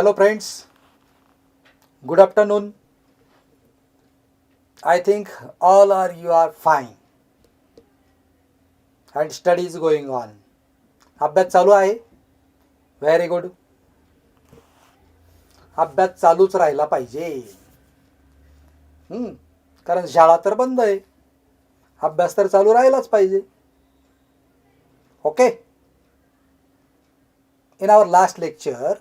Hello friends, good afternoon. I think all you are fine and study is going on. अभ्यास चालू आहे. Very good. अभ्यास चालूच राहिला पाहिजे. कारण शाळा तर बंद आहे. अभ्यास तर चालू राहिलाच पाहिजे. Okay. In our last lecture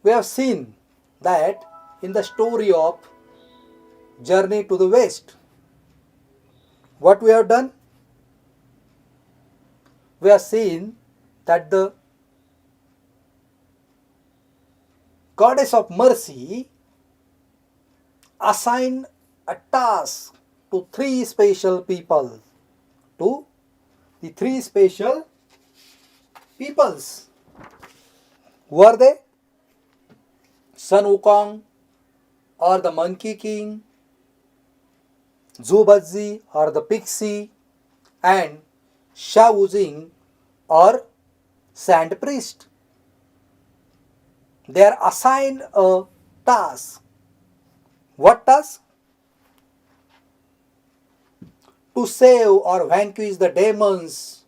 we have seen that in the story of journey to the west, what we have done? We have seen that the goddess of mercy assigned a task to three special people. To the three special peoples. Were they Sun Wukong or the Monkey King, Zhu Bazzi or the Pixie, and Sha Wuzing or Sand Priest? They are assigned a task. What task? To save or vanquish the demons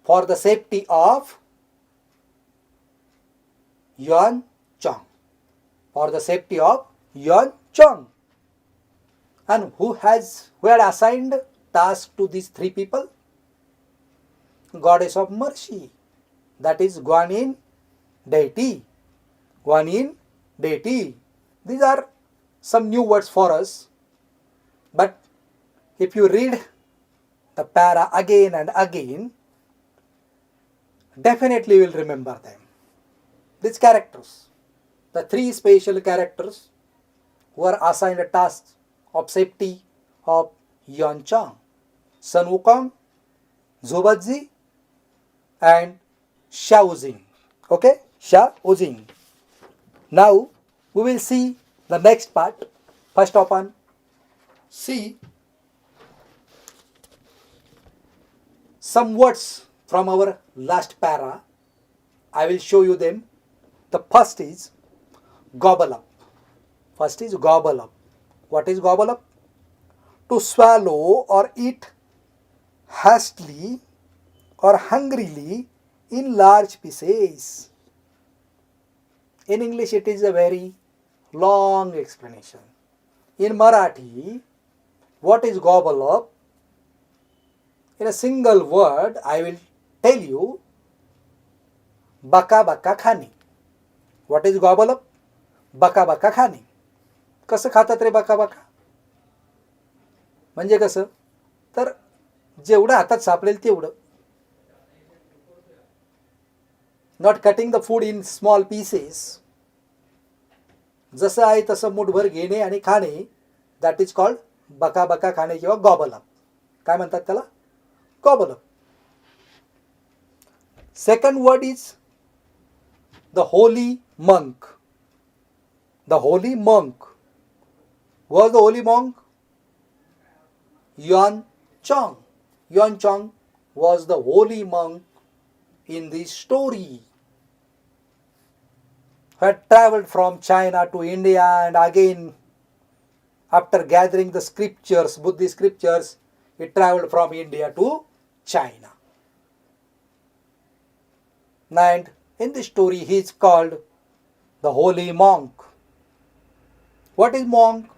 for the safety of Yuan Chang. For the safety of Yuan Chang. And who had assigned task to these three people? Goddess of mercy. That is Guanyin deity. Guanyin deity. These are some new words for us. But if you read the para again and again, definitely you will remember them. These characters, the three special characters who are assigned a task of safety of Yuan Chang, Sun Wukong, Zhu Bazzi, and Sha Wuzing. Okay, Sha Wuzing. Now we will see the next part. First of all, see some words from our last para. I will show you them. The first is gobble up. First is gobble up. What is gobble up? To swallow or eat hastily or hungrily in large pieces. In English it is a very long explanation. In Marathi, what is gobble up? In a single word, I will tell you, baka baka khani. What is gobble up? बका बका खाणे. कसं खातात रे बका बका? म्हणजे कसं? तर जेवढं हातात सापडेल तेवढं. Not cutting the food in small pieces. जसं आहे तसं मुठभर घेणे आणि खाणे. That is called बका बका खाणे किंवा gobble up. काय म्हणतात त्याला? Gobble up. Second word is the holy monk. The holy monk. Who was the holy monk? Yuan Chang. Yuan Chang was the holy monk in this story. Who had travelled from China to India and again after gathering the scriptures, Buddhist scriptures, he travelled from India to China. And in this story he is called the holy monk. What is monk?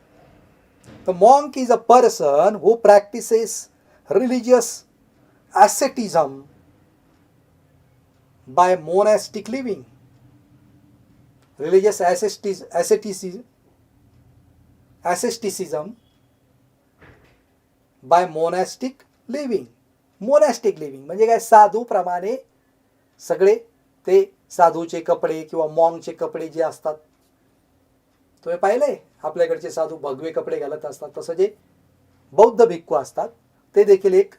The monk is a person who practices religious asceticism by monastic living. Religious asceticism by monastic living. Monastic living म्हणजे काय? साधू प्रमाणे सगळे ते साधूचे कपडे किंवा मॉंगचे कपडे जे असतात, तुम्ही पाहिले आपल्याकडचे साधू भगवे कपडे घालत असतात, तसं जे बौद्ध भिक्खू असतात ते देखील एक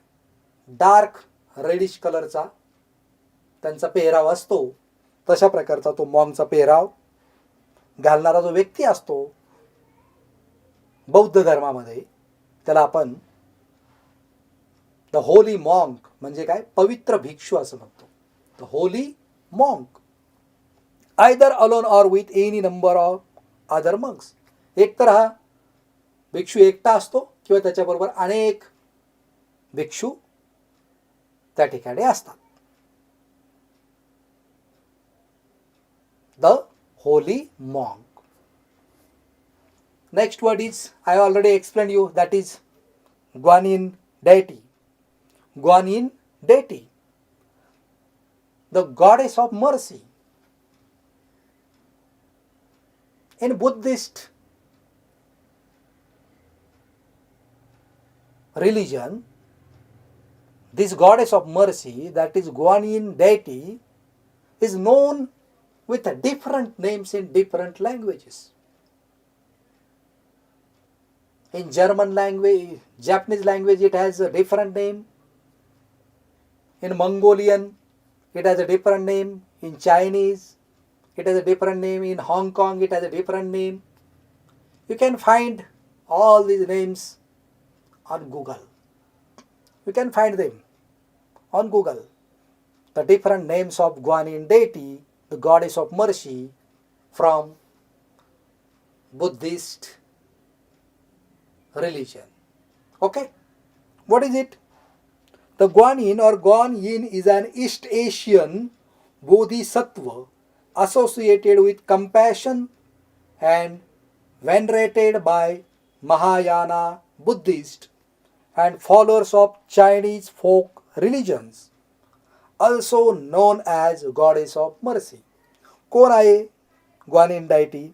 डार्क रेडिश कलरचा त्यांचा पेहराव असतो. तशा प्रकारचा तो मॉंगचा पेहराव घालणारा जो व्यक्ती असतो बौद्ध धर्मामध्ये, त्याला आपण द होली मॉन्क म्हणजे काय, पवित्र भिक्षू असं म्हणतो. The holy monk either alone or with any number of other monks. एक तर हा भिक्षू एकटा असतो किंवा त्याच्याबरोबर अनेक भिक्षू त्या ठिकाणी असतात. The holy monk. Next word is, I already explain you, that is Guanyin deity. Guanine डेटी, the goddess of mercy. In Buddhist religion, this goddess of mercy, that is Guanyin deity, is known with different names in different languages. In German language, Japanese language, it has a different name. In Mongolian, it has a different name. In Chinese, it has a different name. In Hong Kong, it has a different name. You can find all these names on Google. You can find them on Google. The different names of Guanyin deity, the goddess of mercy, from Buddhist religion. Okay? What is it? The Guanyin or Guanyin is an East Asian Bodhisattva associated with compassion and venerated by Mahayana Buddhists and followers of Chinese folk religions, also known as Goddess of Mercy. कोण आहे guanine deity?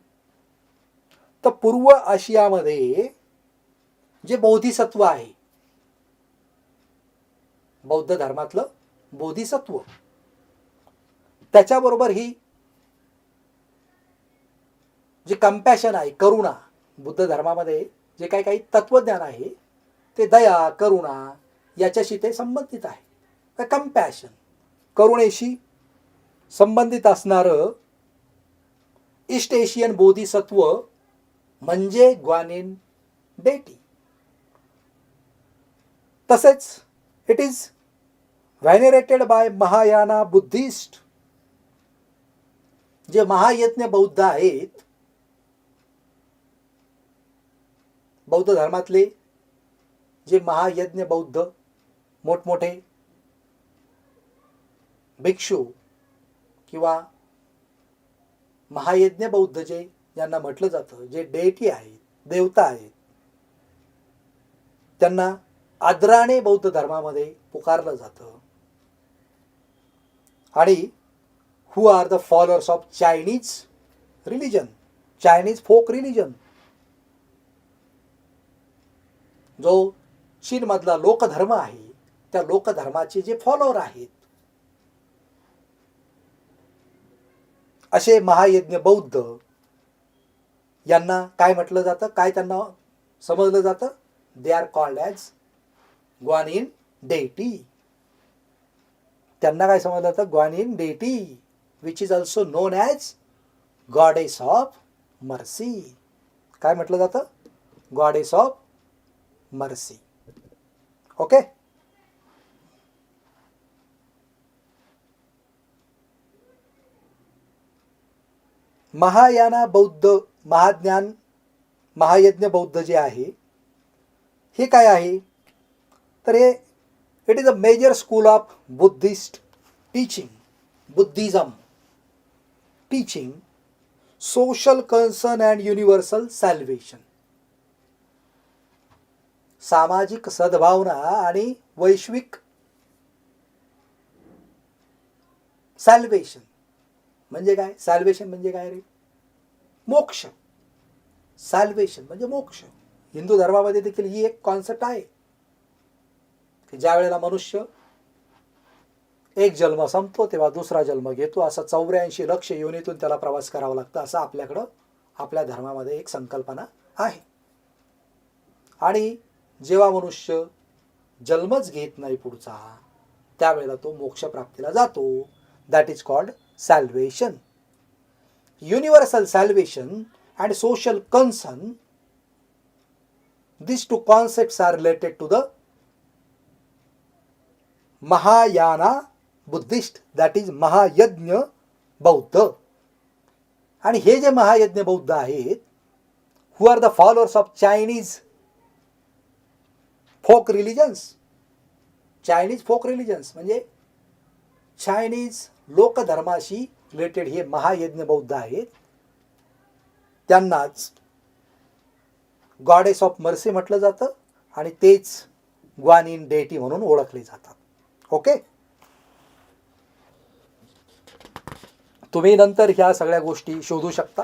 तर पूर्व आशियामध्ये जे बोधिसत्व आहे, बौद्ध धर्मातलं बोधिसत्व, त्याच्याबरोबर ही जे कंपॅशन आहे, करुणा, बुद्ध धर्मामध्ये जे काही तत्वज्ञान आहे ते दया, करुणा याच्याशी ते संबंधित आहे. कंपॅशन, करुणेशी संबंधित असणारं ईस्ट एशियन बोधिसत्व म्हणजे ग्वानिन डेटी. तसेच it is venerated by Mahayana Buddhist. जे महायज्ञ बौद्ध आहेत, बौद्ध धर्मातले जे महायज्ञ बौद्ध मोठमोठे भिक्षू किंवा महायज्ञ बौद्ध जे यांना म्हटलं जातं, जे डेटी आहेत, देवता आहेत, त्यांना आदराने बौद्ध धर्मामध्ये पुकारलं जातं. आणि who are the followers of Chinese religion, Chinese folk religion. जो चीनमधला लोकधर्म आहे, त्या लोकधर्माचे जे फॉलोअर आहेत, असे महायज्ञ बौद्ध यांना काय म्हटलं जातं, काय त्यांना समजलं जातं? They are called as guanine डेटी. त्यांना काय समजलं जातं? ग्वानिन डेटी, which is also non as goddess of mercy. काय म्हटलं जातं? Goddess of mercy. Okay. Mahayana बौद्ध, महाज्ञान, महायज्ञ बौद्ध जे आहे हे काय आहे? तर हे it is a major school of Buddhist teaching, Buddhism teaching social concern and universal salvation. सामाजिक सद्भावना आणि वैश्विक सॅल्वेशन. म्हणजे काय? सॅल्वेशन म्हणजे काय रे? मोक्ष. सॅल्वेशन म्हणजे मोक्ष. हिंदू धर्मामध्ये देखील ही एक कॉन्सेप्ट आहे की ज्या वेळेला मनुष्य एक जन्म संपतो तेव्हा दुसरा जन्म घेतो, असा 84 लक्ष योनीतून त्याला प्रवास करावा लागतं, असं आपल्याकडं आपल्या धर्मामध्ये एक संकल्पना आहे. आणि जेव्हा मनुष्य जन्मच घेत नाही पुढचा, त्यावेळेला तो मोक्ष प्राप्तीला जातो. That is called salvation. Universal salvation and social concern, these two concepts are related to the Mahayana Buddhist, that is महायज्ञ बौद्ध. आणि हे जे महायज्ञ बौद्ध आहेत, who are the followers of Chinese folk religions. Chinese folk religions म्हणजे चायनीज लोकधर्माशी रिलेटेड हे महायज्ञ बौद्ध आहेत. त्यांनाच गॉडेस ऑफ मर्सी म्हटलं जातं आणि तेच ग्वानिन डेटी म्हणून ओळखले जातात. ओके, तुम्ही नंतर ह्या सगळ्या गोष्टी शोधू शकता.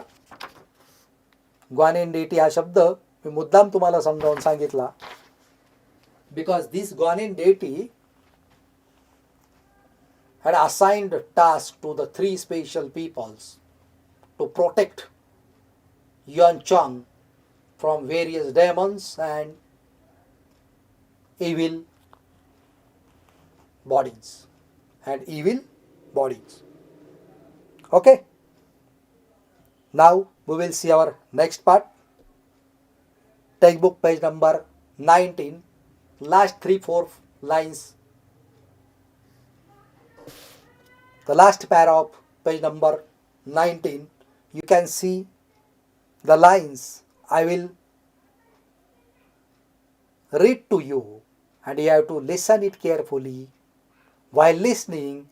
ग्वानिन डेटी हा शब्द मी मुद्दाम तुम्हाला समजावून सांगितला, बिकॉज दिस ग्वानिन डेटी had assigned task to the three special peoples to protect Yuan Chang from various demons and evil bodies. Okay, now we will see our next part. Textbook page number 19, last 3-4 lines. The last para of page number 19, you can see the lines. I will read to you and you have to listen it carefully. While listening,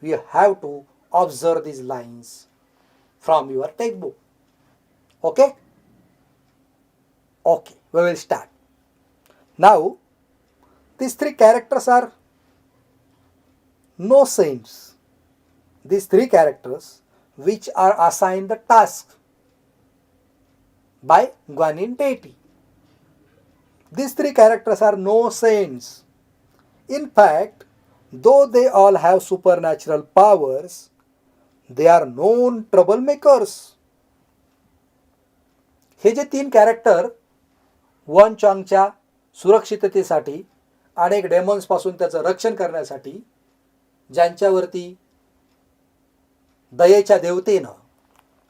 you have to observe these lines from your textbook. Okay? Okay, we will start. Now, these three characters are no saints. These three characters which are assigned the task by Guanyin deity. These three characters are no saints. In fact, though they all have supernatural powers, they are known troublemakers. हे जे तीन character one चॉंगच्या सुरक्षिततेसाठी अनेक डेमॉन्स पासून त्याचं रक्षण करण्यासाठी ज्यांच्यावरती दयेच्या देवतेनं,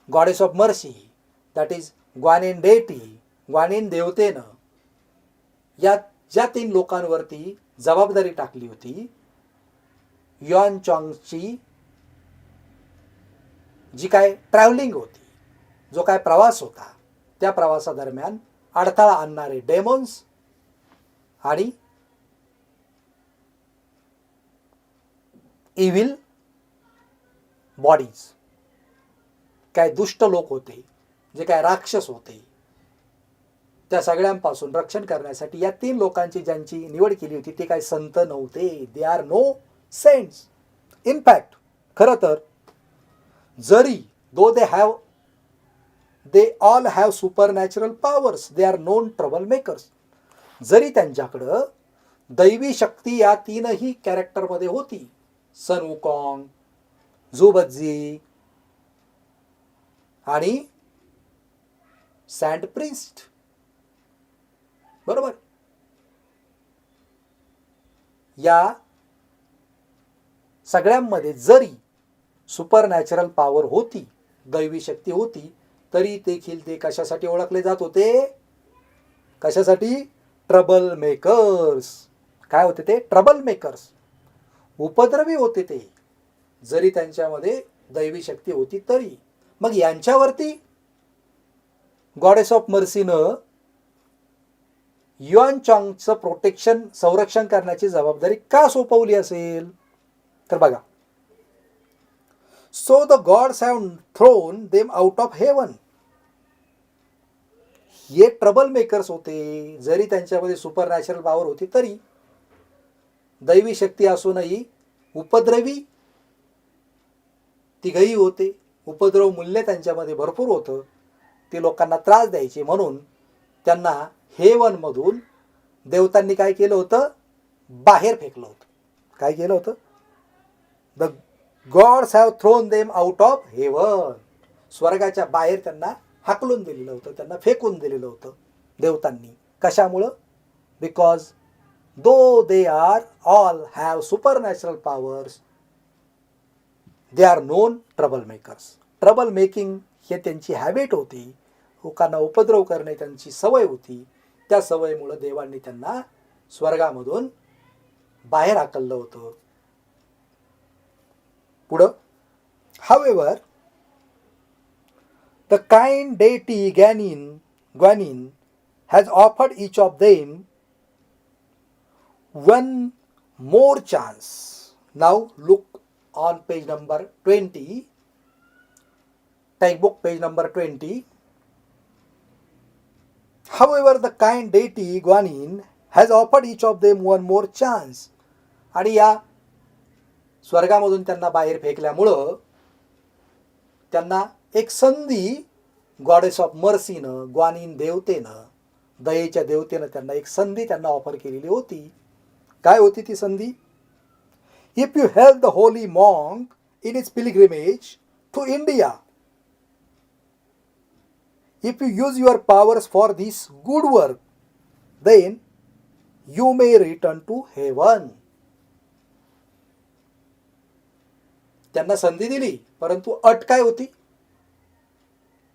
goddess of mercy, that is Guanyin deity, Guanyin देवतेनं या ज्या तीन लोकांवरती जबाबदारी टाकली होती, युआन चॉंगची जी काय ट्रॅव्हलिंग होती, जो काय प्रवास होता, त्या प्रवासादरम्यान अडथळा आणणारे डेमॉन्स आणि इव्हिल बॉडीज, काय दुष्ट लोक होते, जे काय राक्षस होते, त्या सगळ्यांपासून रक्षण करण्यासाठी या तीन लोकांची ज्यांची निवड केली होती ते काय संत नव्हते. They are no saints. In fact खरं तर जरी they all have supernatural powers, they are known trouble makers, जरी त्यांच्याकडं दैवी शक्ती या तीनही कॅरेक्टरमध्ये होती, सन वुकॉंग, झुबत्झी आणि सँड प्रिस्ट, बरोबर, या सगळ्यांमध्ये जरी सुपरनॅचरल पॉवर होती, दैवी शक्ती होती, तरी देखील ते कशासाठी ओळखले जात होते? कशासाठी? Trouble makers. काय होते ते? Trouble makers. उपद्रवी होते ते, जरी त्यांच्यामध्ये दैवी शक्ती होती तरी. मग यांच्यावरती गॉडेस ऑफ मर्सीनं युआन चॉंगचं प्रोटेक्शन, संरक्षण करण्याची जबाबदारी का सोपवली असेल? तर बघा, so the gods have thrown them out of heaven. हे ट्रबल मेकर्स होते, जरी त्यांच्यामध्ये सुपरनॅचरल पॉवर होती तरी, दैवी शक्ती असूनही उपद्रवी तिघही होते. उपद्रव मूल्य त्यांच्यामध्ये भरपूर होतं, ते लोकांना त्रास द्यायचे, म्हणून त्यांना हेवनमधून देवतांनी काय केलं होतं? बाहेर फेकलं होतं. काय केलं होतं? The gods have thrown them out of heaven. स्वर्गाच्या बाहेर त्यांना हाकलून दिलेलं होतं, त्यांना फेकून दिलेलं होतं देवतांनी. कशामुळं? Because though they are all have supernatural powers, they are known trouble makers. Trouble making हे त्यांची हॅबिट होती, लोकांना उपद्रव करणे त्यांची सवय होती. त्या सवयीमुळे देवांनी त्यांना स्वर्गामधून बाहेर हाकललं होतं. पुढं, however the kind deity Guanyin has offered each of them one more chance. Now look on page number 20. Textbook page number 20. However, the kind deity Guanyin has offered each of them one more chance. आणि या स्वर्गामधून त्यांना बाहेर फेकल्यामुळं त्यांना एक संधी goddess of मर्सीनं, Guanyin देवतेनं, दयेच्या देवतेनं त्यांना एक संधी त्यांना ऑफर केलेली होती. काय होती ती संधी? If you help the holy monk in its pilgrimage to India, if you use your powers for this good work, then you may return to heaven. त्यांना संधी दिली, परंतु अट काय होती?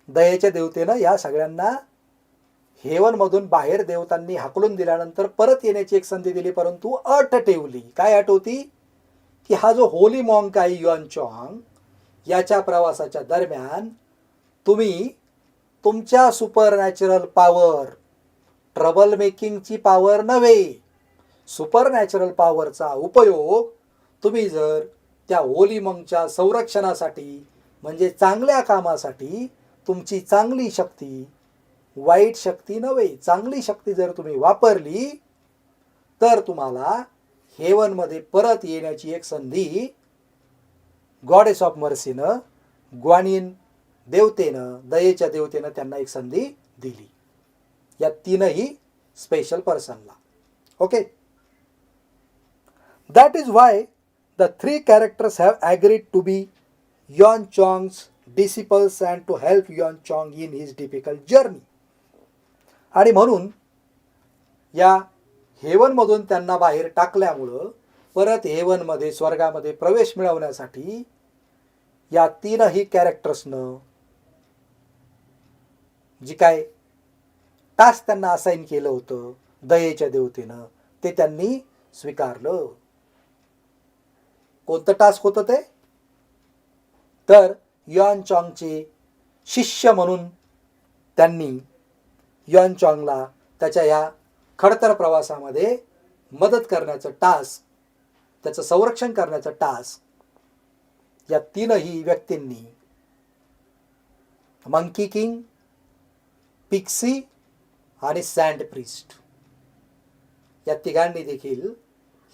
दयेच्या देवतेनं या सगळ्यांना हेवन मधून बाहेर देवतांनी हाकलून दिल्यानंतर परत येण्याची एक संधी दिली, परंतु अट ठेवली. काय अट होती? की हा जो होली मॉन्क आहे युआन चॉंग, याच्या प्रवासाच्या दरम्यान तुम्ही तुमच्या सुपर नॅचरल पॉवर, ट्रबल मेकिंगची पॉवर नव्हे, सुपर नॅचरल पॉवरचा उपयोग तुम्ही जर त्या होली मॉन्कच्या संरक्षणासाठी, म्हणजे चांगल्या कामासाठी, तुमची चांगली शक्ती, वाईट शक्ती नव्हे, चांगली शक्ती जर तुम्ही वापरली, तर तुम्हाला हेवनमध्ये परत येण्याची एक संधी गॉडेस ऑफ मर्सीनं, ग्वानिन देवतेनं, दयेच्या देवतेनं त्यांना एक संधी दिली. या तीनही स्पेशल पर्सनला. Okay, that is why the three characters have agreed to be Yuan Chwang's disciples and to help Yuan Chwang in his difficult journey. आणि म्हणून या हेवनमधून त्यांना बाहेर टाकल्यामुळं परत हेवनमध्ये, स्वर्गामध्ये प्रवेश मिळवण्यासाठी या तीनही कॅरेक्टर्सनं जी काय टास्क त्यांना असाइन केलं होतं दयेच्या देवतेनं, ते त्यांनी स्वीकारलं. कोणतं टास्क होतं ते? तर युआन चॉंगचे शिष्य म्हणून त्यांनी युआन चॉंगला त्याच्या या खडतर प्रवासामध्ये मदत करण्याचं टास्क, त्याचं संरक्षण करण्याचं टास्क या तीनही व्यक्तींनी, मंकी किंग, पिक्सी आणि सँड प्रिस्ट, या तिघांनी देखील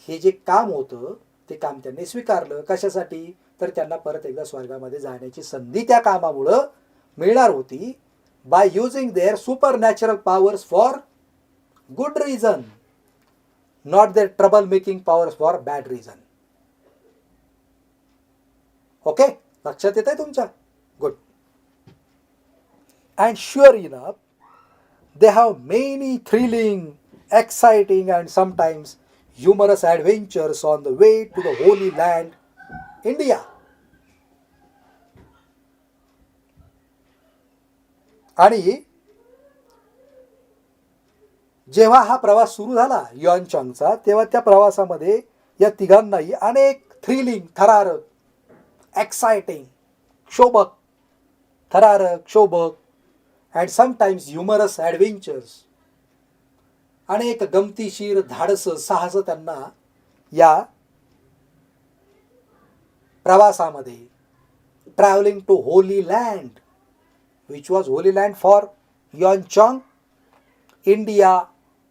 हे जे काम होतं ते काम त्यांनी स्वीकारलं. कशासाठी? तर त्यांना परत एकदा स्वर्गामध्ये जाण्याची संधी त्या कामामुळं मिळणार होती. By using their super natural powers for good reason, not their trouble making powers for bad reason. Okay, लक्षात येत आहे तुमच्या? Good. And sure enough they have many thrilling, exciting and sometimes humorous adventures on the way to the Holy Land, India. आणि जेव्हा हा प्रवास सुरू झाला युआन चॉंगचा, तेव्हा त्या प्रवासामध्ये या तिघांनाही अनेक थ्रिलिंग, थरारक, एक्साइटिंग, शोभक, थरारक, शोभक and sometimes humorous adventures, अनेक गमतीशीर, धाडस, साहस त्यांना या प्रवासामध्ये, travelling to holy land, which was holy land for Yuan Chwang. India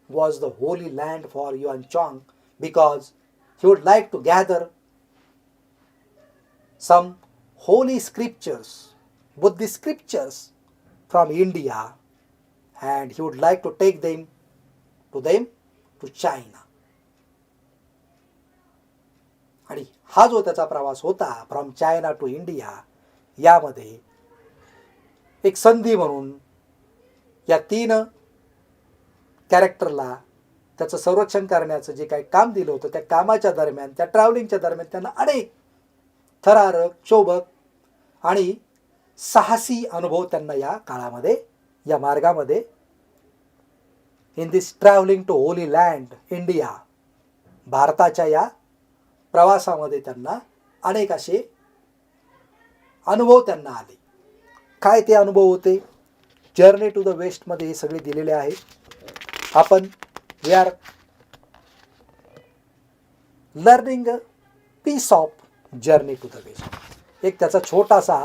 was the holy land for Yuan Chwang because he would like to gather some holy scriptures, Buddhist scriptures from India, and he would like to take them to China. आणि हा जो त्याचा प्रवास होता from China to India, यामध्ये एक संधी म्हणून या तीन कॅरेक्टरला त्याचं संरक्षण करण्याचं जे काही काम दिलं होतं, त्या कामाच्या दरम्यान, त्या ट्रॅव्हलिंगच्या दरम्यान त्यांना अनेक थरारक, शोभक आणि साहसी अनुभव त्यांना या काळामध्ये, या मार्गामध्ये, in this travelling to holy land India, भारताच्या या प्रवासामध्ये त्यांना अनेक असे अनुभव त्यांना आले. काय ते अनुभव होते? जर्नी टू द वेस्टमध्ये हे सगळे दिलेले आहे. आपण we are learning a piece of journey to the west. एक त्याचा छोटासा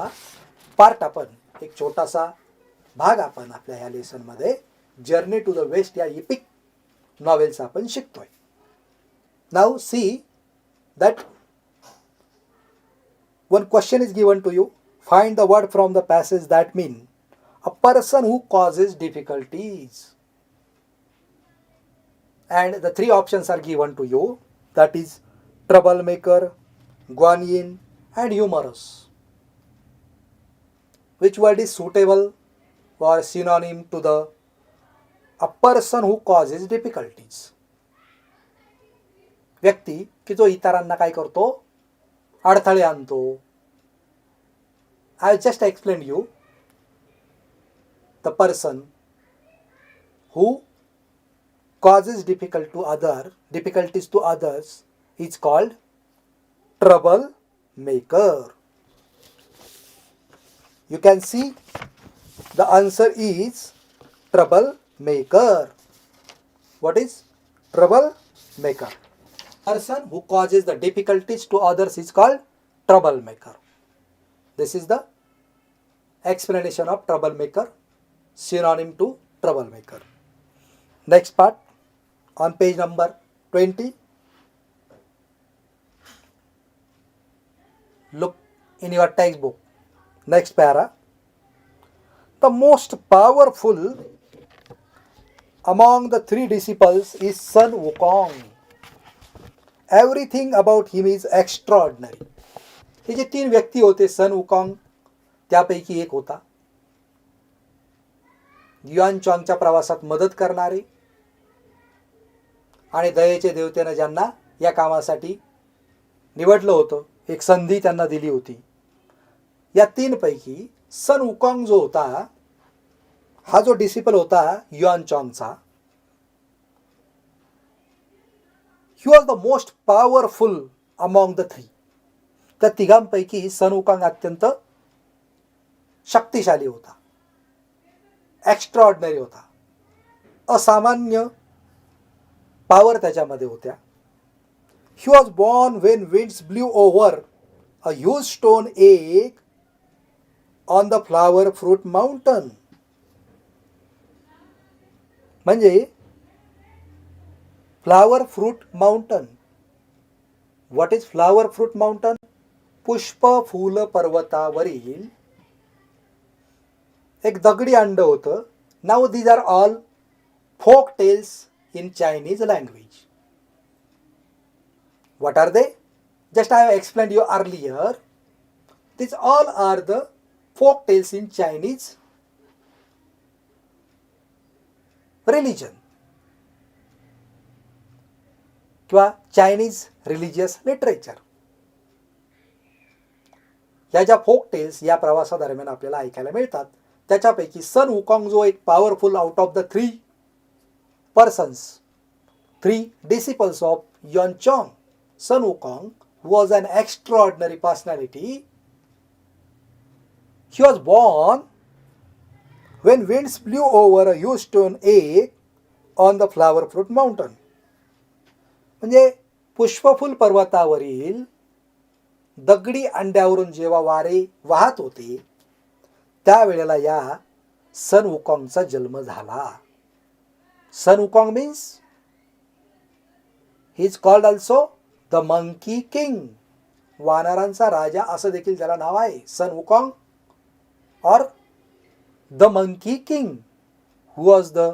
पार्ट आपण, एक छोटासा भाग आपण आपल्या ह्या लेसनमध्ये जर्नी टू द वेस्ट या इपिक नॉवेलचा आपण शिकतोय. Now see that one question is given to you. Find the word from the passage that mean a person who causes difficulties. And the three options are given to you. That is troublemaker, guanyin and humorous. Which word is suitable or synonym to the a person who causes difficulties? व्यक्ती की जो इतरांना काय करतो? अडथळे आणतो. I just explain you. The person who causes difficulties to others is called troublemaker. You can see the answer is troublemaker. What is troublemaker? Person who causes the difficulties to others is called troublemaker. This is the explanation of troublemaker, synonym to troublemaker. Next part on page number 20. Look in your textbook. Next para. The most powerful among the three disciples is Sun Wukong. Everything about him is extraordinary. हे जे तीन व्यक्ती होते, सन वुकॉंग त्यापैकी एक होता. Yuan चॉंगच्या प्रवासात मदत करणारे आणि दयेचे देवतेनं ज्यांना या कामासाठी निवडलं होतं, एक संधी त्यांना दिली होती. या तीन पैकी सन वुकॉंग जो होता, हा जो डिसिपल होता yuan चॉंगचा, he was the most powerful among the three. त्या तिघांपैकी सन वुकॉंग अत्यंत शक्तिशाली होता, एक्स्ट्राऑर्डिनरी होता, असामान्य पॉवर त्याच्यामध्ये होत्या. He was born when winds blew over a huge stone egg on the flower fruit mountain. म्हणजे flower fruit mountain. What is flower fruit mountain? पुष्प फूल पर्वतावरील एक दगडी अंड होतं. Now these are all folk tales in Chinese language. What are they? Just I have explained you earlier. These all are the folk tales in Chinese religion किंवा Chinese religious literature. या ज्या फोक टेल्स या प्रवासादरम्यान आपल्याला ऐकायला मिळतात, त्याच्यापैकी सन Wukong जो एक powerful out of the three persons, three disciples of Yuan Chong, Sun Wukong was an extraordinary personality. He was born when winds blew over a huge stone egg on the flower fruit mountain. म्हणजे पुष्पफूल पर्वतावरील दगडी अंड्यावरून जेव्हा वारे वाहत होते, त्यावेळेला या सन वुकॉंगचा जन्म झाला. Sun Wukong means he is called also the monkey king, वानरांचा राजा असं देखील त्याला नाव आहे. सन वुकॉंग और the monkey king who was the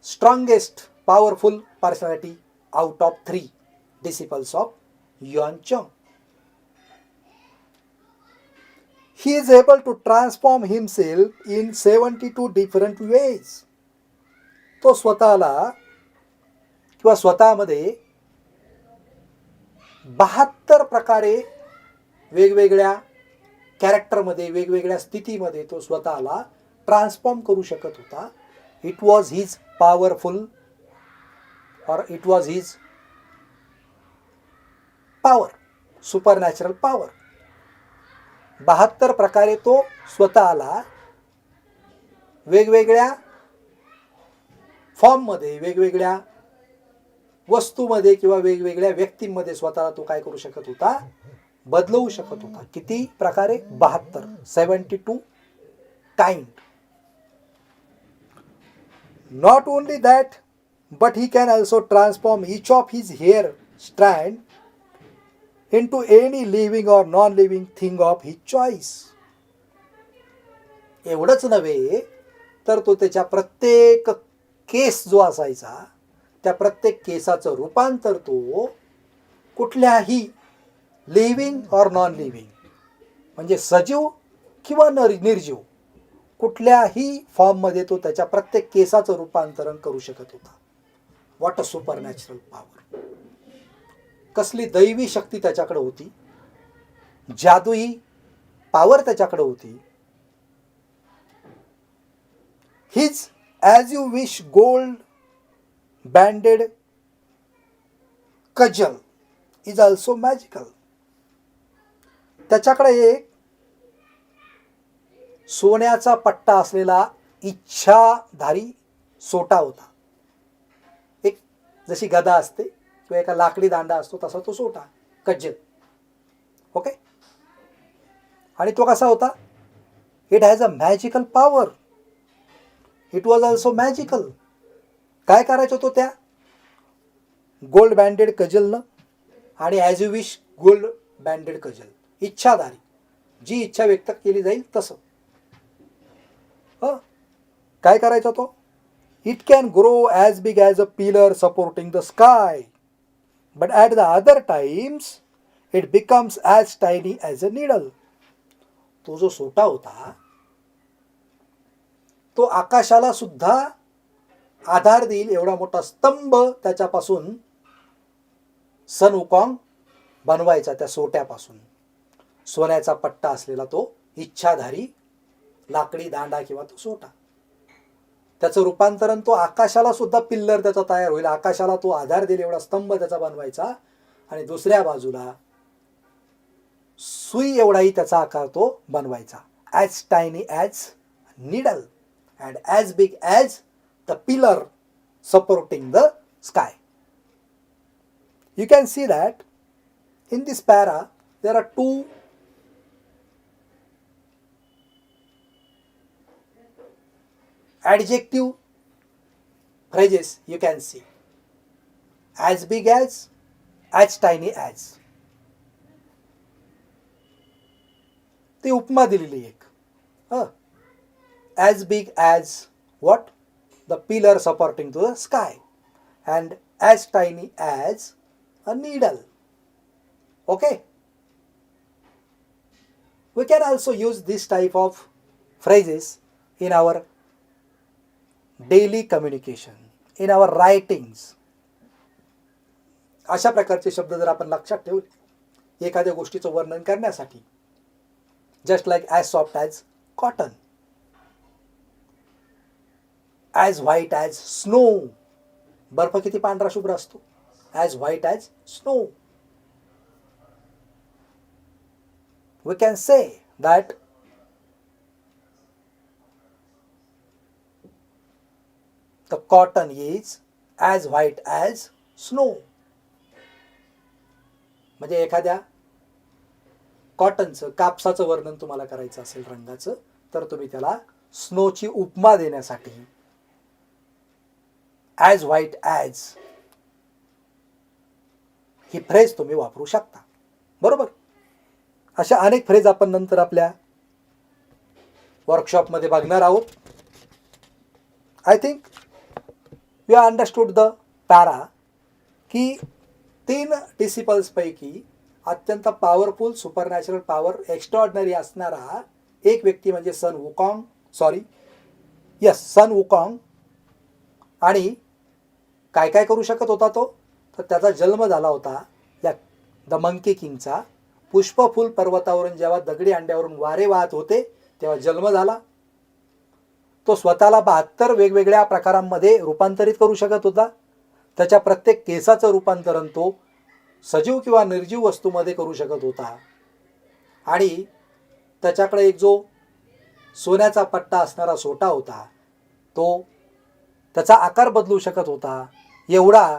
strongest powerful personality out of three disciples of Yuan Chong. He is able to transform himself in 72 different ways. तो स्वतःला किंवा स्वतःमध्ये 72 प्रकारे वेगवेगळ्या कॅरेक्टरमध्ये, वेगवेगळ्या स्थितीमध्ये तो स्वतःला ट्रान्सफॉर्म करू शकत होता. It was his powerful or it was his power, supernatural power. 72 प्रकारे तो स्वतःला वेगवेगळ्या फॉर्ममध्ये, वेगवेगळ्या वस्तूमध्ये किंवा वेगवेगळ्या व्यक्तींमध्ये स्वतःला तो काय करू शकत होता, बदलवू शकत होता. किती प्रकारे? 72, 72 kind. Not only that, but he can also transform each of his hair strand into any living or non-living thing of his choice. एवढंच नव्हे तर तो त्याच्या प्रत्येक केस जो असायचा त्या प्रत्येक केसाचं रूपांतर तो कुठल्याही लिव्हिंग और नॉन लिव्हिंग म्हणजे सजीव किंवा निर्जीव कुठल्याही फॉर्ममध्ये तो त्याच्या प्रत्येक केसाचं रूपांतरण करू शकत होता. What a super natural power. कसली दैवी शक्ती त्याच्याकडे होती, जादुई पॉवर त्याच्याकडे होती. His as you wish gold banded causal is also magical. त्याच्याकडे एक सोन्याचा पट्टा असलेला इच्छाधारी सोटा होता. एक जशी गदा असते किंवा एका लाकडी दांडा असतो तसा तो सोटा, कज्जल. ओके. आणि तो कसा होता? It has a magical power. It was also magical. काय करायचं तो त्या गोल्ड बँडेड कजलनं आणि as you wish gold banded cudgel, इच्छाधारी, जी इच्छा व्यक्त केली जाईल तसं. काय करायचा तो? It can grow as big as a pillar supporting the sky but at the other times it becomes as tiny as a needle. तो जो सोटा होता तो आकाशाला सुद्धा आधार देईल एवढा मोठा स्तंभ त्याच्यापासून सन उकॉंग बनवायचा. त्या सोट्यापासून सोन्याचा पट्टा असलेला तो इच्छाधारी लाकडी दांडा किंवा तो सोटा, त्याचं रूपांतरण तो आकाशाला सुद्धा पिल्लर त्याचा तयार होईल. आकाशाला तो आधार देईल एवढा स्तंभ त्याचा बनवायचा आणि दुसऱ्या बाजूला सुई एवढाही त्याचा आकार तो बनवायचा. As tiny as needle and as big as the pillar supporting the sky. You can see that in this para there are two adjective phrases you can see. As big as tiny as. ती उपमा दिलेली एक. As big as what? The pillar supporting to the sky. And as tiny as a needle. Okay. We can also use this type of phrases in our daily communication, in our writings. अशा प्रकारचे शब्द जर आपण लक्षात ठेवले एखाद्या गोष्टीचं वर्णन करण्यासाठी, just like as soft as cotton, as white as snow. बर्फ किती पांढरा शुभ्र असतो. as white as snow. We can say that the cotton is as white as snow. म्हणजे एखाद्या कॉटनचं, कापसाचं वर्णन तुम्हाला करायचं असेल रंगाचं, तर तुम्ही त्याला स्नोची उपमा देण्यासाठी as white as ही फ्रेज तुम्ही वापरू शकता. बरोबर. अशा अनेक फ्रेज आपण नंतर आपल्या वर्कशॉपमध्ये बघणार आहोत. I think you understood the para की 3 डिसिपल्स पैकी अत्यंत पॉवरफुल सुपरनॅचरल पॉवर एक्स्ट्राऑर्डिनरी असणारा एक व्यक्ती म्हणजे सन वुकॉंग. आणि काय काय करू शकत होता तो? तर त्याचा जन्म झाला होता या द मंकी किंगचा. पुष्पफुल पर्वतावरून जेव्हा दगडी अंड्यावरून वारे वाहत होते तेव्हा जन्म झाला. तो स्वतःला 72 वेगवेगळ्या प्रकारांमध्ये रूपांतरित करू शकत होता. त्याच्या प्रत्येक केसाचं रूपांतरण तो सजीव किंवा निर्जीव वस्तूमध्ये करू शकत होता आणि त्याच्याकडे एक जो सोन्याचा पट्टा असणारा सोटा होता, तो त्याचा आकार बदलू शकत होता, एवढा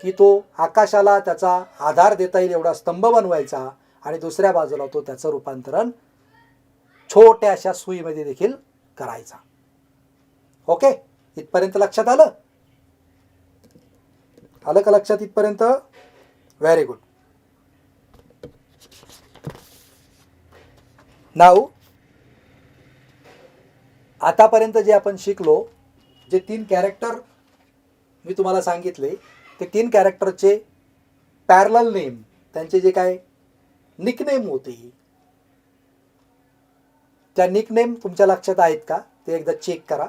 की तो आकाशाला त्याचा आधार देता येईल एवढा स्तंभ बनवायचा आणि दुसऱ्या बाजूला तो त्याचं रूपांतरण छोट्याशा सुईमध्ये देखील करायचा. ओके, इथपर्यंत लक्षात आलं? आलं का लक्षात इथपर्यंत? Very good. नाऊ आतापर्यंत जे आपण शिकलो, जे 3 कॅरेक्टर मी तुम्हाला सांगितले, ते 3 कॅरेक्टरचे पॅरलल नेम, त्यांचे जे काय निकनेम होते, त्या निकनेम तुमच्या लक्षात आहेत का ते एकदा चेक करा.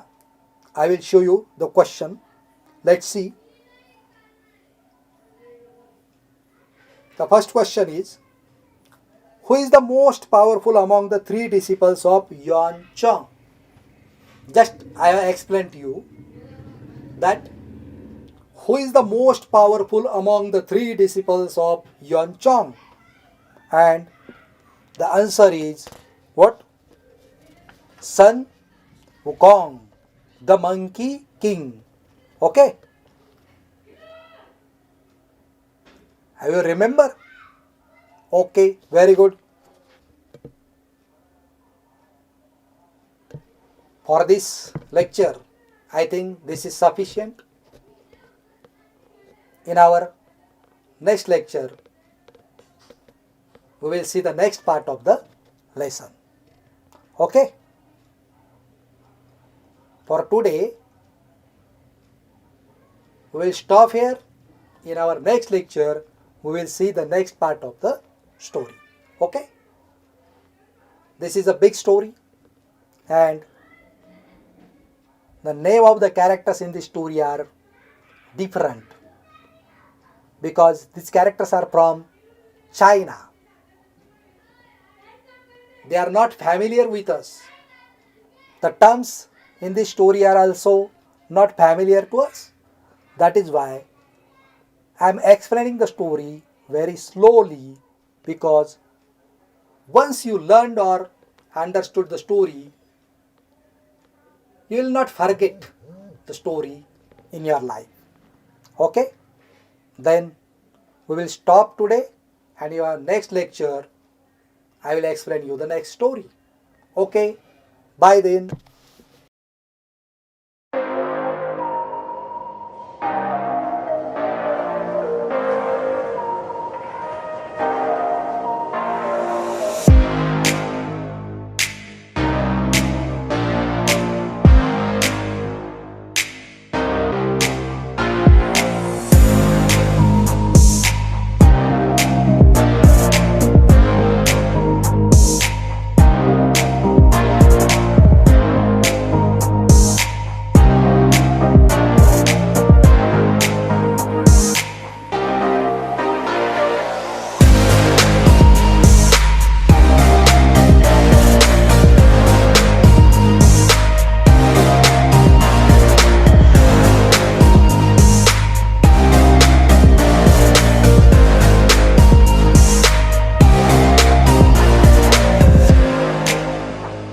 I will show you the question. Let's see. The first question is, who is the most powerful among the 3 disciples of Yuan Chang? Just I have explained to you that who is the most powerful among the 3 disciples of Yuan Chang? And the answer is what? Sun Wukong, the Monkey King. Okay? Have you remember? Okay, very good. For this lecture, I think this is sufficient. In our next lecture, we will see the next part of the lesson. Okay? For today, we will stop here. In our next lecture, we will see the next part of the story. Okay? This is a big story and the name of the characters in this story are different because these characters are from China. They are not familiar with us. The terms in this story are also not familiar to us. That is why I am explaining the story very slowly, because once you learned or understood the story, you will not forget the story in your life. Okay? Then we will stop today, and in your next lecture I will explain you the next story. Okay? Bye then.